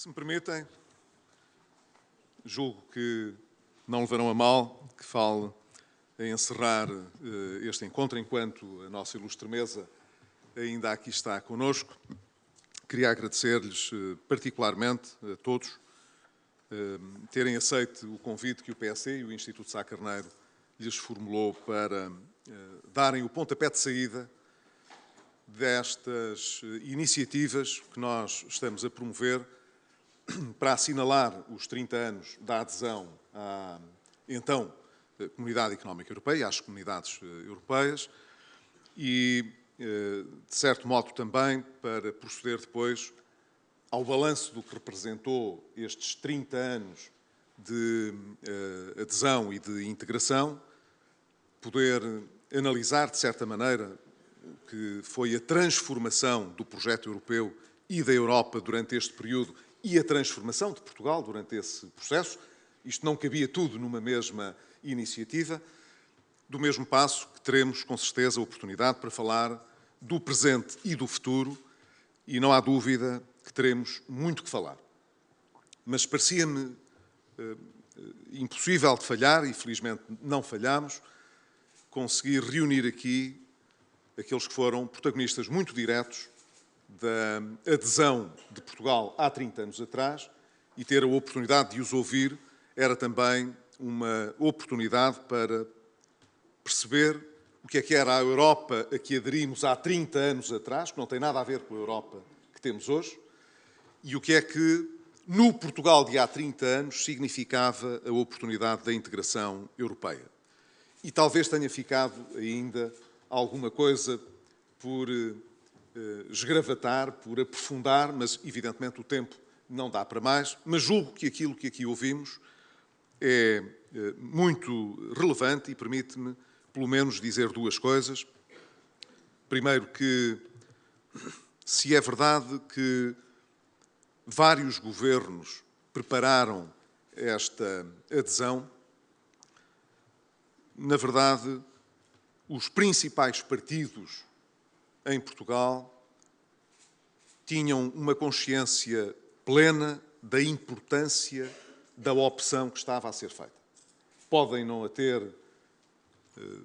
Se me permitem, julgo que não levarão a mal que fale em encerrar este encontro, enquanto a nossa ilustre mesa ainda aqui está connosco. Queria agradecer-lhes particularmente a todos terem aceito o convite que o PSE e o Instituto Sá Carneiro lhes formulou para darem o pontapé de saída destas iniciativas que nós estamos a promover para assinalar os 30 anos da adesão à, então, Comunidade Económica Europeia, às comunidades europeias, e, de certo modo, também para proceder depois ao balanço do que representou estes 30 anos de adesão e de integração, poder analisar, de certa maneira, o que foi a transformação do projeto europeu e da Europa durante este período e a transformação de Portugal durante esse processo. Isto não cabia tudo numa mesma iniciativa. Do mesmo passo que teremos, com certeza, a oportunidade para falar do presente e do futuro, e não há dúvida que teremos muito que falar. Mas parecia-me impossível de falhar, e felizmente não falhamos, conseguir reunir aqui aqueles que foram protagonistas muito diretos da adesão de Portugal há 30 anos atrás, e ter a oportunidade de os ouvir era também uma oportunidade para perceber o que era a Europa a que aderimos há 30 anos atrás, que não tem nada a ver com a Europa que temos hoje, e o que é que, no Portugal de há 30 anos, significava a oportunidade da integração europeia. E talvez tenha ficado ainda alguma coisa por esgravatar, por aprofundar, mas, evidentemente, o tempo não dá para mais. Mas julgo que aquilo que aqui ouvimos é muito relevante e permite-me, pelo menos, dizer duas coisas. Primeiro, que se é verdade que vários governos prepararam esta adesão, na verdade, os principais partidos em Portugal tinham uma consciência plena da importância da opção que estava a ser feita. Podem não a ter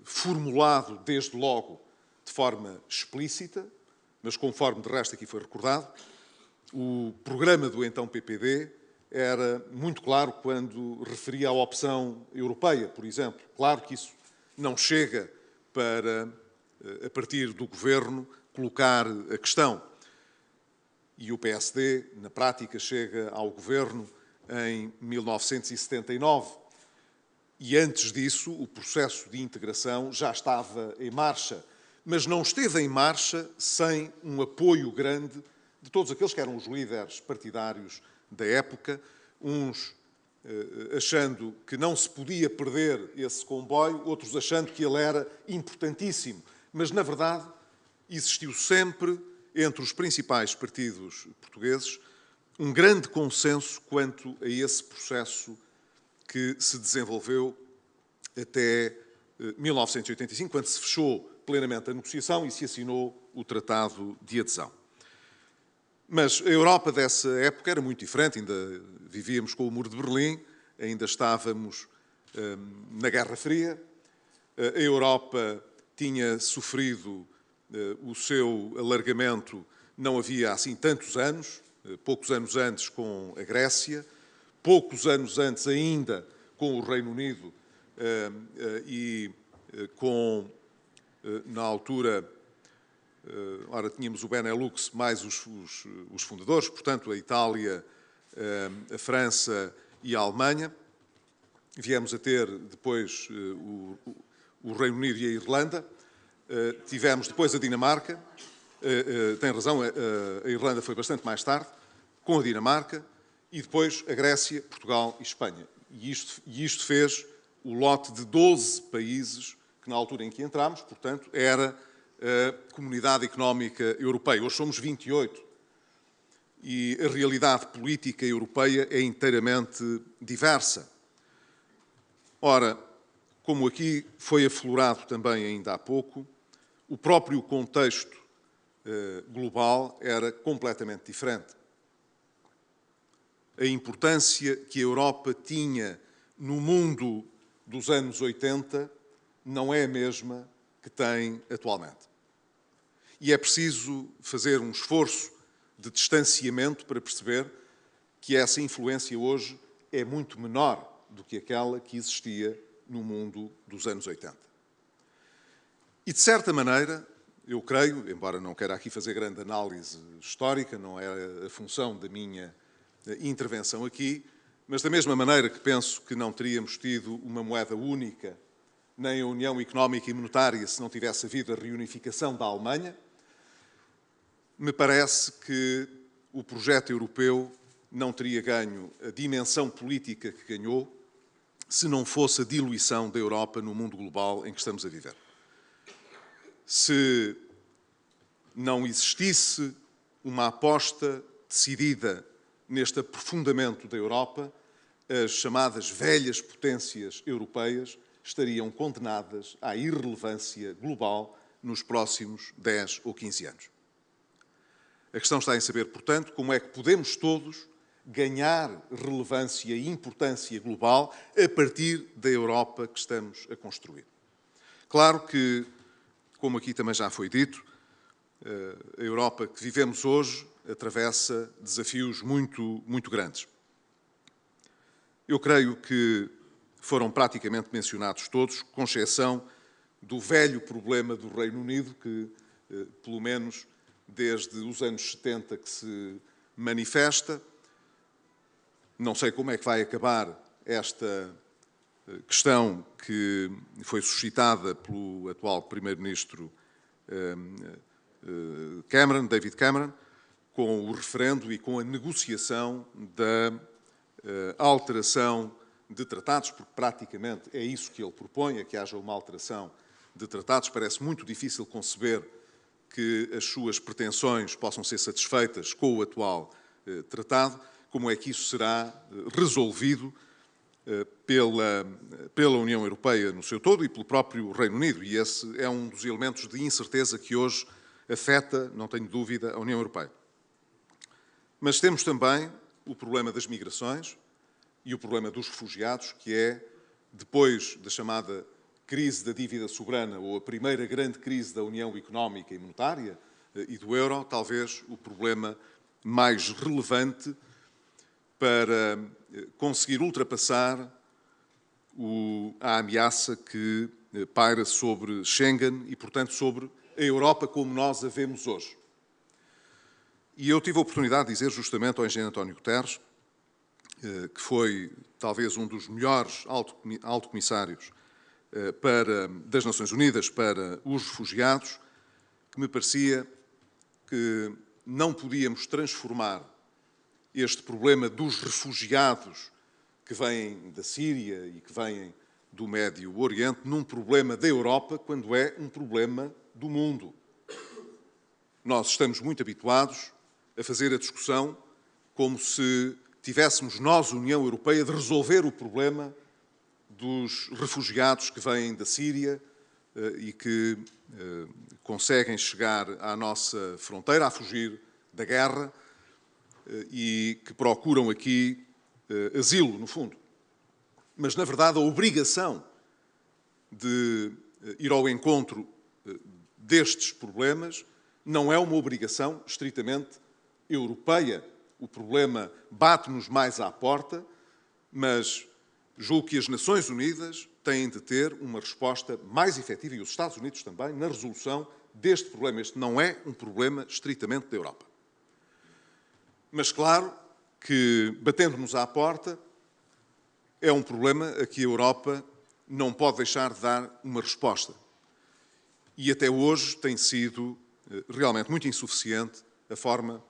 formulado desde logo de forma explícita, mas conforme de resto aqui foi recordado, o programa do então PPD era muito claro quando referia à opção europeia, por exemplo. Claro que isso não chega para, a partir do governo, colocar a questão. E o PSD, na prática, chega ao governo em 1979. E antes disso, o processo de integração já estava em marcha, mas não esteve em marcha sem um apoio grande de todos aqueles que eram os líderes partidários da época, uns achando que não se podia perder esse comboio, outros achando que ele era importantíssimo. Mas, na verdade, existiu sempre, entre os principais partidos portugueses, um grande consenso quanto a esse processo que se desenvolveu até 1985, quando se fechou plenamente a negociação e se assinou o Tratado de Adesão. Mas a Europa dessa época era muito diferente, ainda vivíamos com o Muro de Berlim, ainda estávamos na Guerra Fria, a Europa tinha sofrido o seu alargamento, não havia assim tantos anos, poucos anos antes com a Grécia, poucos anos antes ainda com o Reino Unido e com, na altura, ora, tínhamos o Benelux mais os fundadores, portanto, a Itália, a França e a Alemanha. Viemos a ter depois o Reino Unido e a Irlanda. Tivemos depois a Dinamarca. Tem razão, a Irlanda foi bastante mais tarde, com a Dinamarca, e depois a Grécia, Portugal e Espanha. E isto fez o lote de 12 países que, na altura em que entramos, portanto, era a Comunidade Económica Europeia. Hoje somos 28. E a realidade política europeia é inteiramente diversa. Ora, como aqui foi aflorado também ainda há pouco, o próprio contexto global era completamente diferente. a importância que a Europa tinha no mundo dos anos 80 não é a mesma que tem atualmente. E é preciso fazer um esforço de distanciamento para perceber que essa influência hoje é muito menor do que aquela que existia no mundo dos anos 80. E, de certa maneira, eu creio, embora não queira aqui fazer grande análise histórica, não é a função da minha intervenção aqui, mas da mesma maneira que penso que não teríamos tido uma moeda única, nem a União Económica e Monetária, se não tivesse havido a reunificação da Alemanha, me parece que o projeto europeu não teria ganho a dimensão política que ganhou se não fosse a diluição da Europa no mundo global em que estamos a viver. Se não existisse uma aposta decidida neste aprofundamento da Europa, as chamadas velhas potências europeias estariam condenadas à irrelevância global nos próximos 10 ou 15 anos. A questão está em saber, portanto, como é que podemos todos ganhar relevância e importância global a partir da Europa que estamos a construir. Claro que, como aqui também já foi dito, a Europa que vivemos hoje atravessa desafios muito grandes. Eu creio que foram praticamente mencionados todos, com exceção do velho problema do Reino Unido, que, pelo menos desde os anos 70, que se manifesta. Não sei como é que vai acabar esta questão que foi suscitada pelo atual Primeiro-Ministro David Cameron, com o referendo e com a negociação da alteração de tratados, porque praticamente é isso que ele propõe, é que haja uma alteração de tratados. Parece muito difícil conceber que as suas pretensões possam ser satisfeitas com o atual tratado. Como é que isso será resolvido pela União Europeia no seu todo e pelo próprio Reino Unido? E esse é um dos elementos de incerteza que hoje afeta, não tenho dúvida, a União Europeia. Mas temos também o problema das migrações e o problema dos refugiados, que é, depois da chamada crise da dívida soberana, ou a primeira grande crise da União Económica e Monetária e do euro, talvez o problema mais relevante para conseguir ultrapassar a ameaça que paira sobre Schengen e, portanto, sobre a Europa como nós a vemos hoje. E eu tive a oportunidade de dizer justamente ao engenheiro António Guterres, que foi talvez um dos melhores alto comissários das Nações Unidas para os refugiados, que me parecia que não podíamos transformar este problema dos refugiados que vêm da Síria e que vêm do Médio Oriente num problema da Europa, quando é um problema do mundo. Nós estamos muito habituados a fazer a discussão como se tivéssemos nós, União Europeia, de resolver o problema dos refugiados que vêm da Síria e que conseguem chegar à nossa fronteira a fugir da guerra e que procuram aqui asilo, no fundo. Mas, na verdade, a obrigação de ir ao encontro destes problemas não é uma obrigação estritamente europeia. O problema bate-nos mais à porta, mas julgo que as Nações Unidas têm de ter uma resposta mais efetiva, e os Estados Unidos também, na resolução deste problema. Este não é um problema estritamente da Europa. Mas, claro, que, batendo-nos à porta, é um problema a que a Europa não pode deixar de dar uma resposta. E até hoje tem sido realmente muito insuficiente a forma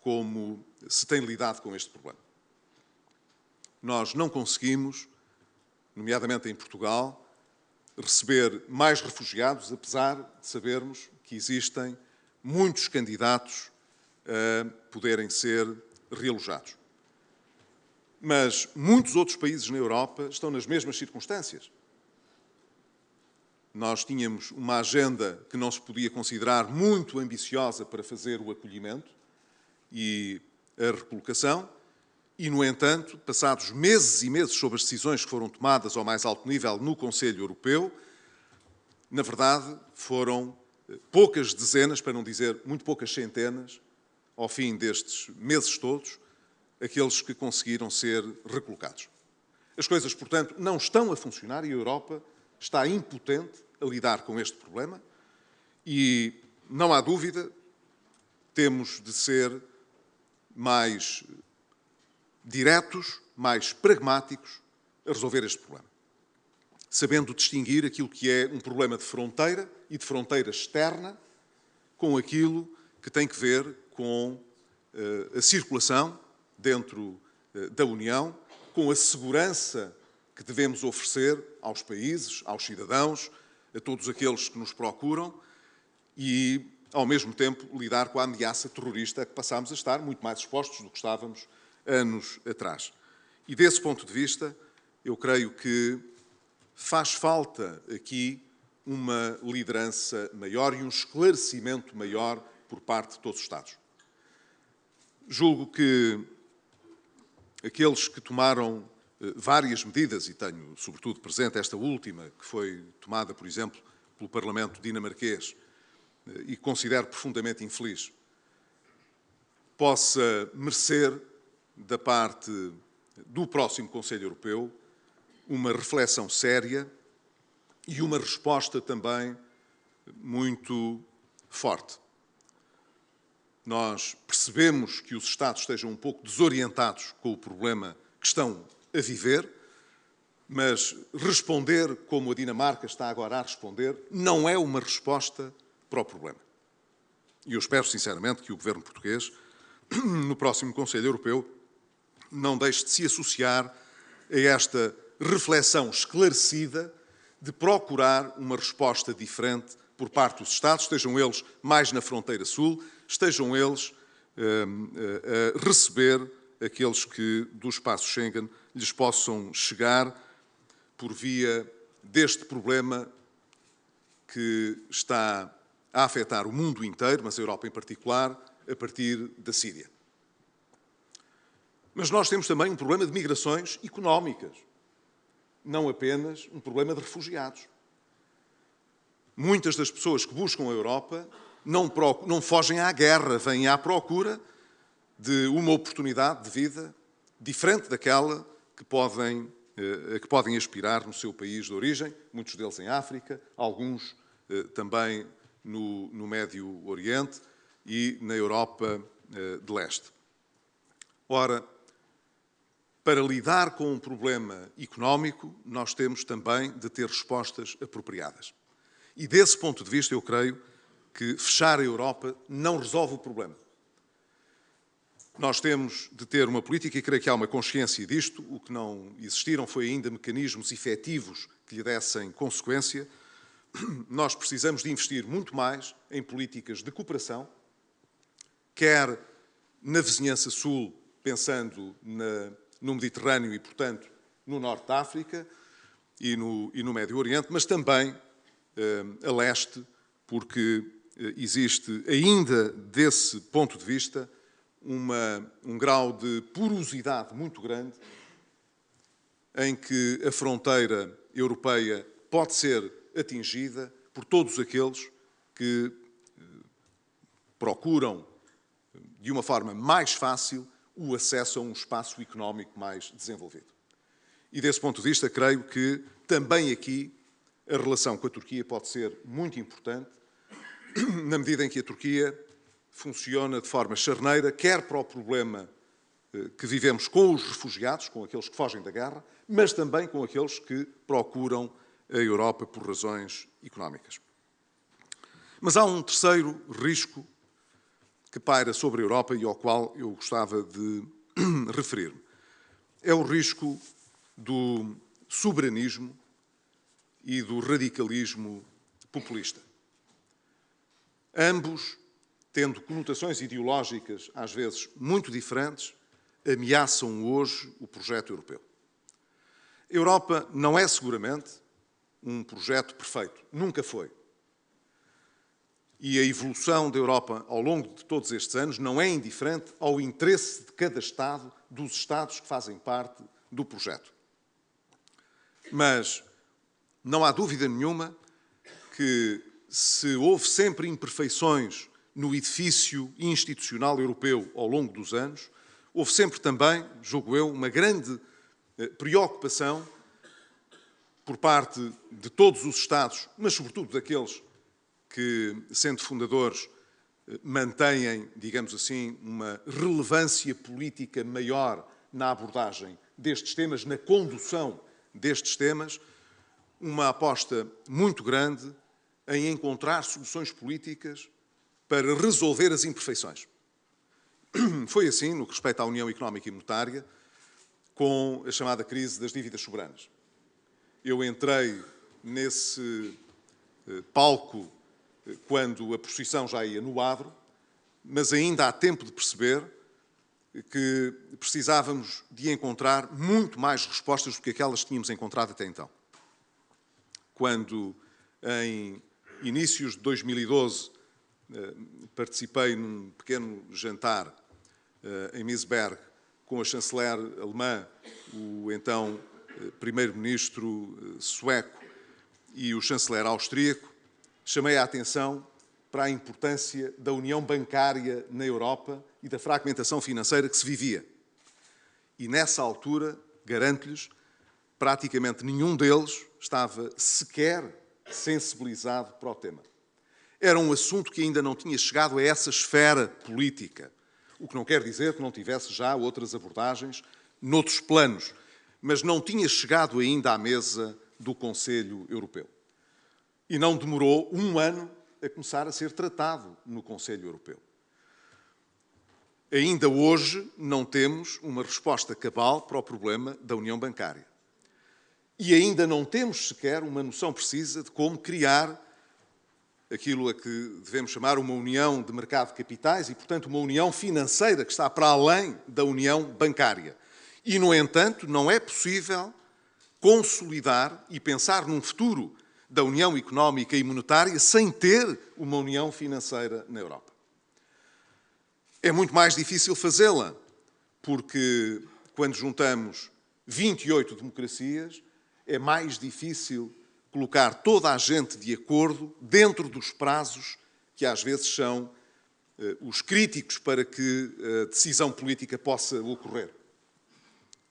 como se tem lidado com este problema. Nós não conseguimos, nomeadamente em Portugal, receber mais refugiados, apesar de sabermos que existem muitos candidatos a poderem ser realojados. Mas muitos outros países na Europa estão nas mesmas circunstâncias. Nós tínhamos uma agenda que não se podia considerar muito ambiciosa para fazer o acolhimento e a recolocação, E, no entanto, passados meses e meses sobre as decisões que foram tomadas ao mais alto nível no Conselho Europeu, na verdade, foram poucas dezenas, para não dizer muito poucas centenas, ao fim destes meses todos, aqueles que conseguiram ser recolocados. As coisas, portanto, não estão a funcionar e a Europa está impotente a lidar com este problema e, não há dúvida, temos de ser mais diretos, mais pragmáticos a resolver este problema, sabendo distinguir aquilo que é um problema de fronteira e de fronteira externa com aquilo que tem que ver com a circulação dentro da União, com a segurança que devemos oferecer aos países, aos cidadãos, a todos aqueles que nos procuram e, ao mesmo tempo, lidar com a ameaça terrorista a que passámos a estar muito mais expostos do que estávamos anos atrás. E, desse ponto de vista, eu creio que faz falta aqui uma liderança maior e um esclarecimento maior por parte de todos os Estados. Julgo que aqueles que tomaram várias medidas, e tenho sobretudo presente esta última, que foi tomada, por exemplo, pelo Parlamento dinamarquês, e considero profundamente infeliz, possa merecer, da parte do próximo Conselho Europeu, uma reflexão séria e uma resposta também muito forte. Nós percebemos que os Estados estejam um pouco desorientados com o problema que estão a viver, mas responder como a Dinamarca está agora a responder não é uma resposta para o problema. E eu espero, sinceramente, que o Governo português, no próximo Conselho Europeu, não deixe de se associar a esta reflexão esclarecida de procurar uma resposta diferente por parte dos Estados, estejam eles mais na fronteira sul, estejam eles a receber aqueles que do espaço Schengen lhes possam chegar por via deste problema que está a afetar o mundo inteiro, mas a Europa em particular, a partir da Síria. Mas nós temos também um problema de migrações económicas, não apenas um problema de refugiados. Muitas das pessoas que buscam a Europa não fogem à guerra, vêm à procura de uma oportunidade de vida diferente daquela que podem aspirar no seu país de origem, muitos deles em África, alguns também no Médio Oriente e na Europa de Leste. Ora, para lidar com um problema económico, nós temos também de ter respostas apropriadas. E desse ponto de vista, eu creio que fechar a Europa não resolve o problema. Nós temos de ter uma política, e creio que há uma consciência disto, o que não existiram foi ainda mecanismos efetivos que lhe dessem consequência. Nós precisamos de investir muito mais em políticas de cooperação, quer na vizinhança sul, pensando no Mediterrâneo e, portanto, no Norte da África e no Médio Oriente, mas também a leste, porque existe ainda, desse ponto de vista, um grau de porosidade muito grande em que a fronteira europeia pode ser atingida por todos aqueles que procuram, de uma forma mais fácil, o acesso a um espaço económico mais desenvolvido. E, desse ponto de vista, creio que também aqui a relação com a Turquia pode ser muito importante, na medida em que a Turquia funciona de forma charneira, quer para o problema que vivemos com os refugiados, com aqueles que fogem da guerra, mas também com aqueles que procuram a Europa por razões económicas. Mas há um terceiro risco que paira sobre a Europa e ao qual eu gostava de referir-me. É o risco do soberanismo e do radicalismo populista. Ambos, tendo conotações ideológicas, às vezes muito diferentes, ameaçam hoje o projeto europeu. A Europa não é seguramente um projeto perfeito. Nunca foi. E a evolução da Europa ao longo de todos estes anos não é indiferente ao interesse de cada Estado, dos Estados que fazem parte do projeto. Mas não há dúvida nenhuma que, se houve sempre imperfeições no edifício institucional europeu ao longo dos anos, houve sempre também, julgo eu, uma grande preocupação por parte de todos os Estados, mas sobretudo daqueles que, sendo fundadores, mantêm, digamos assim, uma relevância política maior na abordagem destes temas, na condução destes temas, uma aposta muito grande em encontrar soluções políticas para resolver as imperfeições. Foi assim, no que respeita à União Económica e Monetária, com a chamada crise das dívidas soberanas. Eu entrei nesse palco quando a procissão já ia no adro, mas ainda há tempo de perceber que precisávamos de encontrar muito mais respostas do que aquelas que tínhamos encontrado até então. Quando, em inícios de 2012, participei num pequeno jantar em Meseberg com a chanceler alemã, o então primeiro-ministro sueco e o chanceler austríaco, chamei a atenção para a importância da união bancária na Europa e da fragmentação financeira que se vivia. E nessa altura, garanto-lhes, praticamente nenhum deles estava sequer sensibilizado para o tema. Era um assunto que ainda não tinha chegado a essa esfera política, o que não quer dizer que não tivesse já outras abordagens noutros planos, mas não tinha chegado ainda à mesa do Conselho Europeu. E não demorou um ano a começar a ser tratado no Conselho Europeu. Ainda hoje não temos uma resposta cabal para o problema da união bancária. E ainda não temos sequer uma noção precisa de como criar aquilo a que devemos chamar uma união de mercado de capitais e, portanto, uma união financeira que está para além da união bancária. E, no entanto, não é possível consolidar e pensar num futuro da união económica e monetária sem ter uma união financeira na Europa. É muito mais difícil fazê-la, porque quando juntamos 28 democracias, é mais difícil colocar toda a gente de acordo dentro dos prazos que às vezes são os críticos para que a decisão política possa ocorrer.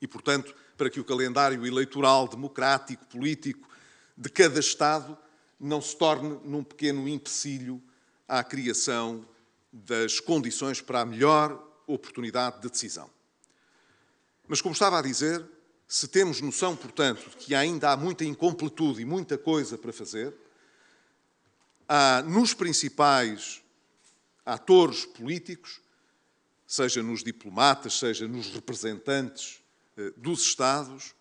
E, portanto, para que o calendário eleitoral, democrático, político de cada Estado não se torne num pequeno empecilho à criação das condições para a melhor oportunidade de decisão. Mas, como estava a dizer, se temos noção, portanto, de que ainda há muita incompletude e muita coisa para fazer, há nos principais atores políticos, seja nos diplomatas, seja nos representantes dos Estados,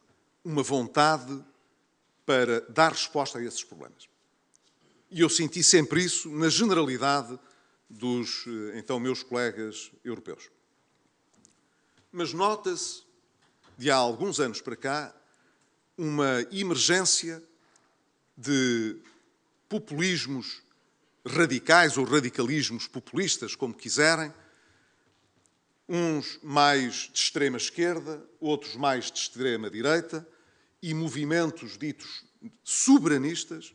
uma vontade para dar resposta a esses problemas. E eu senti sempre isso na generalidade dos, então, meus colegas europeus. Mas nota-se, de há alguns anos para cá, uma emergência de populismos radicais ou radicalismos populistas, como quiserem, uns mais de extrema esquerda, outros mais de extrema direita, e movimentos ditos soberanistas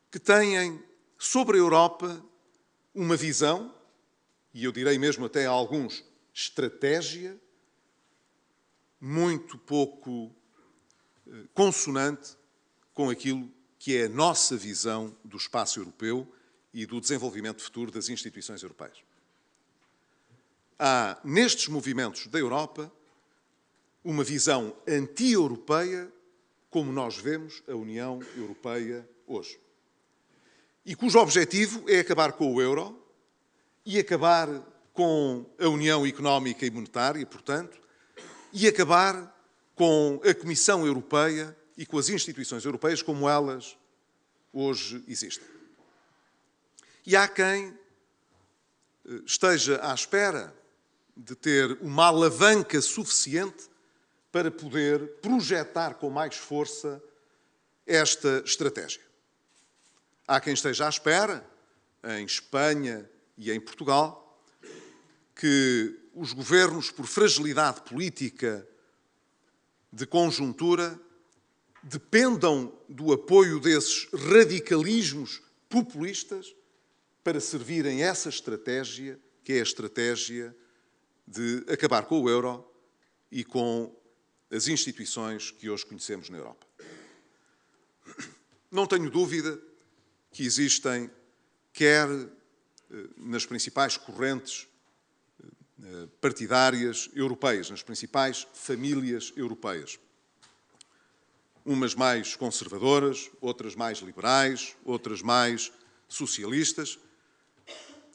que têm sobre a Europa uma visão, e eu direi mesmo até a alguns, estratégia, muito pouco consonante com aquilo que é a nossa visão do espaço europeu e do desenvolvimento futuro das instituições europeias. Há, nestes movimentos da Europa, uma visão anti-europeia, como nós vemos a União Europeia hoje. E cujo objetivo é acabar com o euro e acabar com a União Económica e Monetária, portanto, e acabar com a Comissão Europeia e com as instituições europeias como elas hoje existem. E há quem esteja à espera de ter uma alavanca suficiente para poder projetar com mais força esta estratégia. Há quem esteja à espera em Espanha e em Portugal, que os governos, por fragilidade política de conjuntura, dependam do apoio desses radicalismos populistas para servirem essa estratégia, que é a estratégia de acabar com o euro e com as instituições que hoje conhecemos na Europa. Não tenho dúvida que existem, quer nas principais correntes partidárias europeias, nas principais famílias europeias, umas mais conservadoras, outras mais liberais, outras mais socialistas,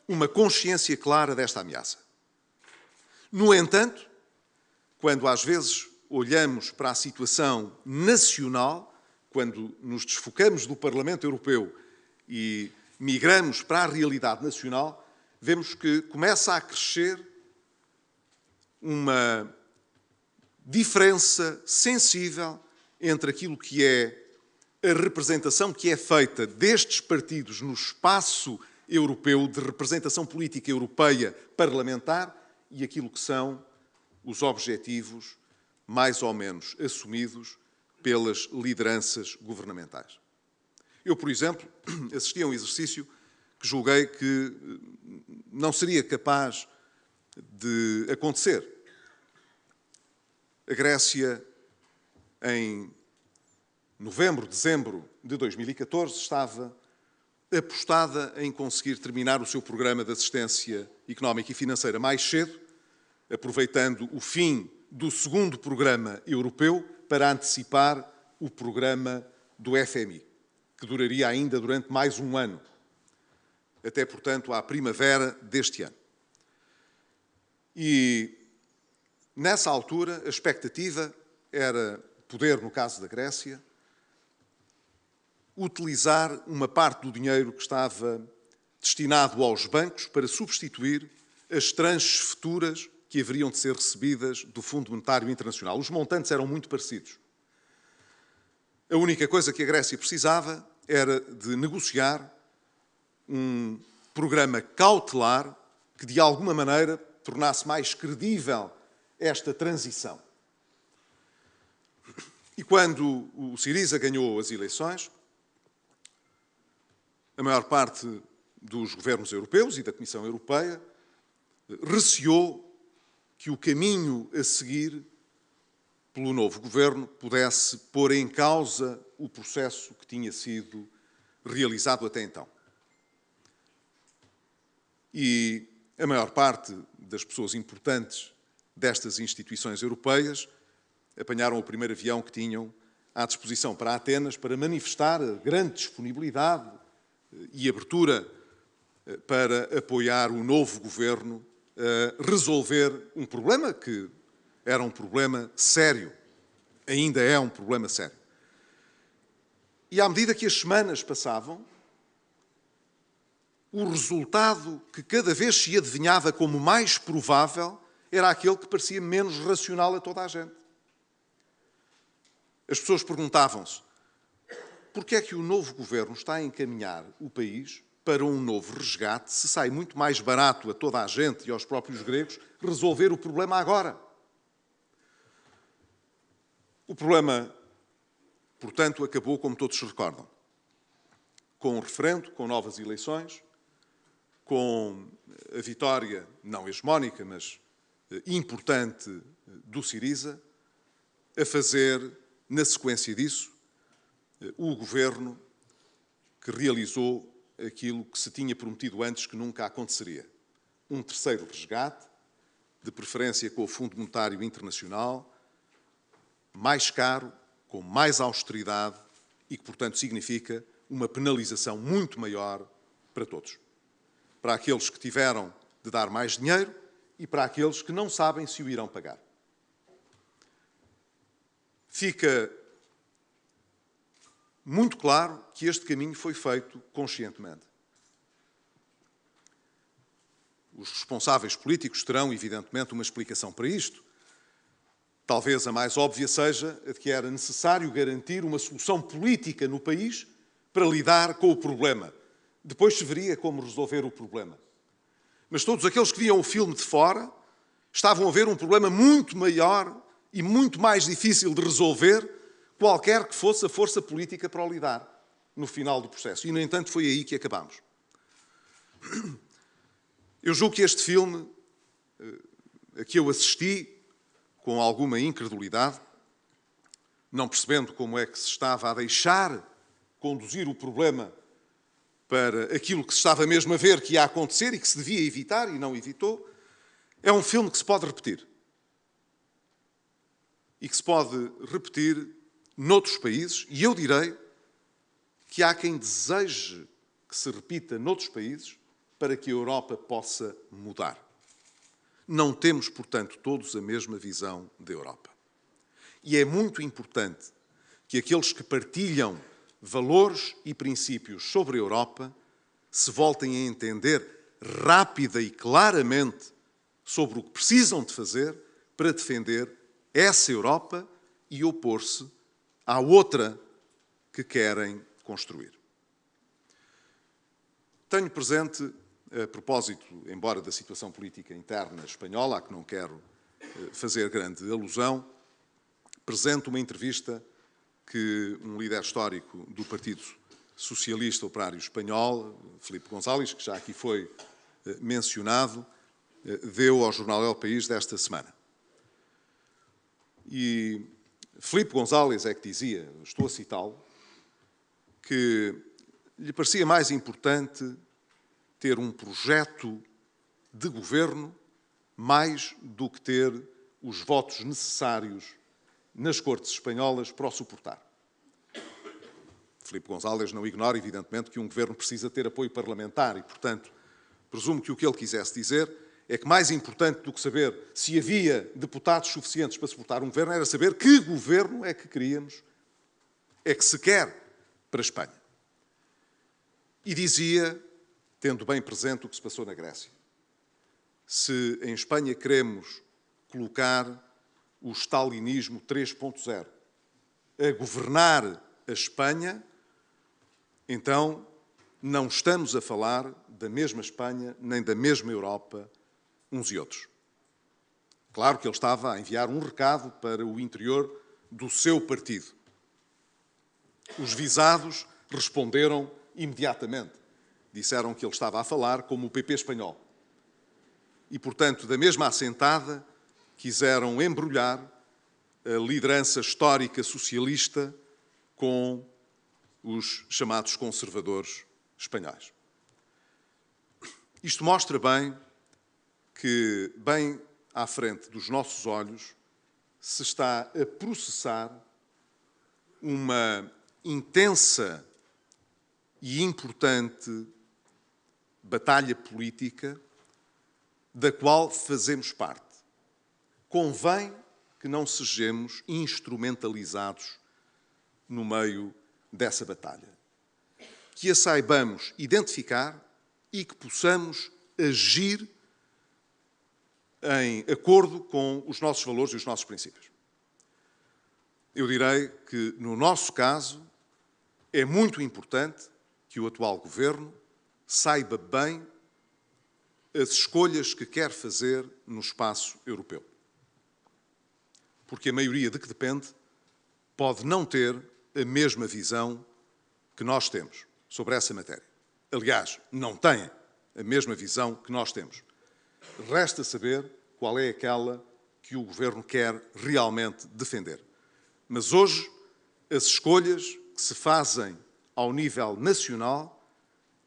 uma consciência clara desta ameaça. No entanto, quando às vezes olhamos para a situação nacional, quando nos desfocamos do Parlamento Europeu e migramos para a realidade nacional, vemos que começa a crescer uma diferença sensível entre aquilo que é a representação que é feita destes partidos no espaço europeu de representação política europeia parlamentar e aquilo que são os objetivos mais ou menos assumidos pelas lideranças governamentais. Eu, por exemplo, assisti a um exercício que julguei que não seria capaz de acontecer. A Grécia, em novembro, dezembro de 2014, estava apostada em conseguir terminar o seu programa de assistência económica e financeira mais cedo, aproveitando o fim do segundo programa europeu para antecipar o programa do FMI, que duraria ainda durante mais um ano, até, portanto, à primavera deste ano. E, nessa altura, a expectativa era poder, no caso da Grécia, utilizar uma parte do dinheiro que estava destinado aos bancos para substituir as tranches futuras que haveriam de ser recebidas do Fundo Monetário Internacional. Os montantes eram muito parecidos. A única coisa que a Grécia precisava era de negociar um programa cautelar que, de alguma maneira, tornasse mais credível esta transição. E quando o Syriza ganhou as eleições, a maior parte dos governos europeus e da Comissão Europeia receou que o caminho a seguir pelo novo governo pudesse pôr em causa o processo que tinha sido realizado até então. E a maior parte das pessoas importantes destas instituições europeias apanharam o primeiro avião que tinham à disposição para Atenas para manifestar a grande disponibilidade e abertura para apoiar o novo governo a resolver um problema que era um problema sério, ainda é um problema sério. E à medida que as semanas passavam, o resultado que cada vez se adivinhava como mais provável era aquele que parecia menos racional a toda a gente. As pessoas perguntavam-se: porquê é que o novo governo está a encaminhar o país para um novo resgate se sai muito mais barato a toda a gente e aos próprios gregos resolver o problema agora? O problema, portanto, acabou como todos se recordam. Com um referendo, com novas eleições, com a vitória, não hegemónica, mas importante, do Syriza, a fazer, na sequência disso, o governo que realizou aquilo que se tinha prometido antes que nunca aconteceria. Um terceiro resgate, de preferência com o Fundo Monetário Internacional, mais caro, com mais austeridade e que, portanto, significa uma penalização muito maior para todos. Para aqueles que tiveram de dar mais dinheiro e para aqueles que não sabem se o irão pagar. Fica muito claro que este caminho foi feito conscientemente. Os responsáveis políticos terão, evidentemente, uma explicação para isto. Talvez a mais óbvia seja a de que era necessário garantir uma solução política no país para lidar com o problema Depois se veria como resolver o problema. Mas todos aqueles que viam o filme de fora estavam a ver um problema muito maior e muito mais difícil de resolver, qualquer que fosse a força política para o lidar no final do processo. E, no entanto, foi aí que acabámos. Eu julgo que este filme, a que eu assisti com alguma incredulidade, não percebendo como é que se estava a deixar conduzir o problema para aquilo que se estava mesmo a ver que ia acontecer e que se devia evitar e não evitou, é um filme que se pode repetir. E que se pode repetir noutros países, e eu direi que há quem deseje que se repita noutros países para que a Europa possa mudar. Não temos, portanto, todos a mesma visão da Europa. E é muito importante que aqueles que partilham valores e princípios sobre a Europa se voltem a entender rápida e claramente sobre o que precisam de fazer para defender essa Europa e opor-se à outra que querem construir. Tenho presente, a propósito, embora da situação política interna espanhola, a que não quero fazer grande alusão, presente uma entrevista que um líder histórico do Partido Socialista Operário Espanhol, Filipe González, que já aqui foi mencionado, deu ao jornal El País desta semana. E Filipe González é que dizia, estou a citá-lo, que lhe parecia mais importante ter um projeto de governo mais do que ter os votos necessários nas Cortes espanholas para o suportar. Filipe González não ignora, evidentemente, que um governo precisa ter apoio parlamentar e, portanto, presumo que o que ele quisesse dizer é que mais importante do que saber se havia deputados suficientes para suportar um governo era saber que governo é que queríamos, é que se quer para a Espanha. E dizia, tendo bem presente o que se passou na Grécia, se em Espanha queremos colocar o stalinismo 3.0 a governar a Espanha, então não estamos a falar da mesma Espanha nem da mesma Europa uns e outros. Claro que ele estava a enviar um recado para o interior do seu partido. Os visados responderam imediatamente. Disseram que ele estava a falar como o PP espanhol. E, portanto, da mesma assentada, quiseram embrulhar a liderança histórica socialista com os chamados conservadores espanhóis. Isto mostra bem que, bem à frente dos nossos olhos, se está a processar uma intensa e importante batalha política da qual fazemos parte. Convém que não sejamos instrumentalizados no meio dessa batalha. Que a saibamos identificar e que possamos agir em acordo com os nossos valores e os nossos princípios. Eu direi que, no nosso caso, é muito importante que o atual governo saiba bem as escolhas que quer fazer no espaço europeu. Porque a maioria de que depende pode não ter a mesma visão que nós temos sobre essa matéria. Aliás, não têm a mesma visão que nós temos. Resta saber qual é aquela que o governo quer realmente defender. Mas hoje, as escolhas que se fazem ao nível nacional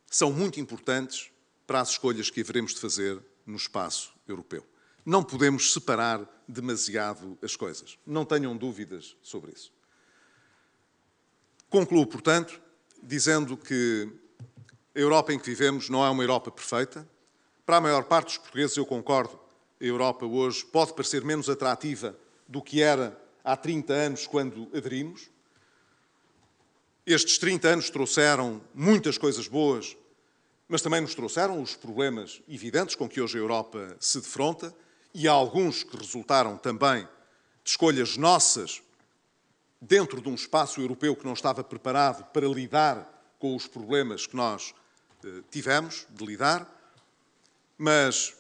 são muito importantes para as escolhas que haveremos de fazer no espaço europeu. Não podemos separar demasiado as coisas. Não tenham dúvidas sobre isso. Concluo, portanto, dizendo que a Europa em que vivemos não é uma Europa perfeita. Para a maior parte dos portugueses, eu concordo, a Europa hoje pode parecer menos atrativa do que era há 30 anos quando aderimos. Estes 30 anos trouxeram muitas coisas boas, mas também nos trouxeram os problemas evidentes com que hoje a Europa se defronta e há alguns que resultaram também de escolhas nossas dentro de um espaço europeu que não estava preparado para lidar com os problemas que nós tivemos de lidar, mas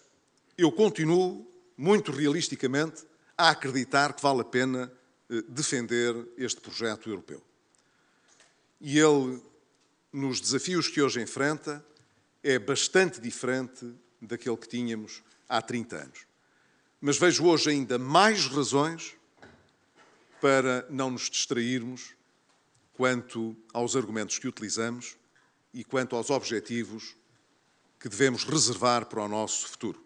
eu continuo, muito realisticamente, a acreditar que vale a pena defender este projeto europeu. E ele, nos desafios que hoje enfrenta, é bastante diferente daquele que tínhamos há 30 anos. Mas vejo hoje ainda mais razões para não nos distrairmos quanto aos argumentos que utilizamos e quanto aos objetivos que devemos reservar para o nosso futuro.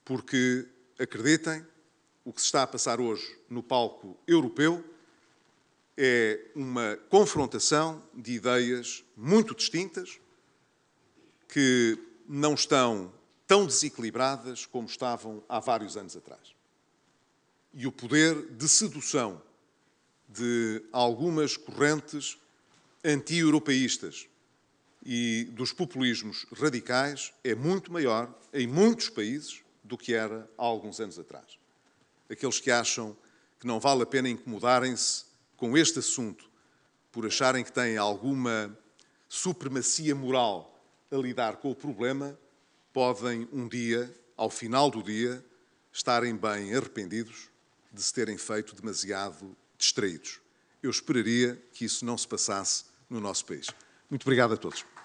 Porque, acreditem, o que se está a passar hoje no palco europeu é uma confrontação de ideias muito distintas que não estão tão desequilibradas como estavam há vários anos atrás. E o poder de sedução de algumas correntes anti-europeístas e dos populismos radicais é muito maior em muitos países do que era há alguns anos atrás. Aqueles que acham que não vale a pena incomodarem-se com este assunto por acharem que têm alguma supremacia moral a lidar com o problema, podem um dia, ao final do dia, estarem bem arrependidos de se terem feito demasiado distraídos. Eu esperaria que isso não se passasse no nosso país. Muito obrigado a todos.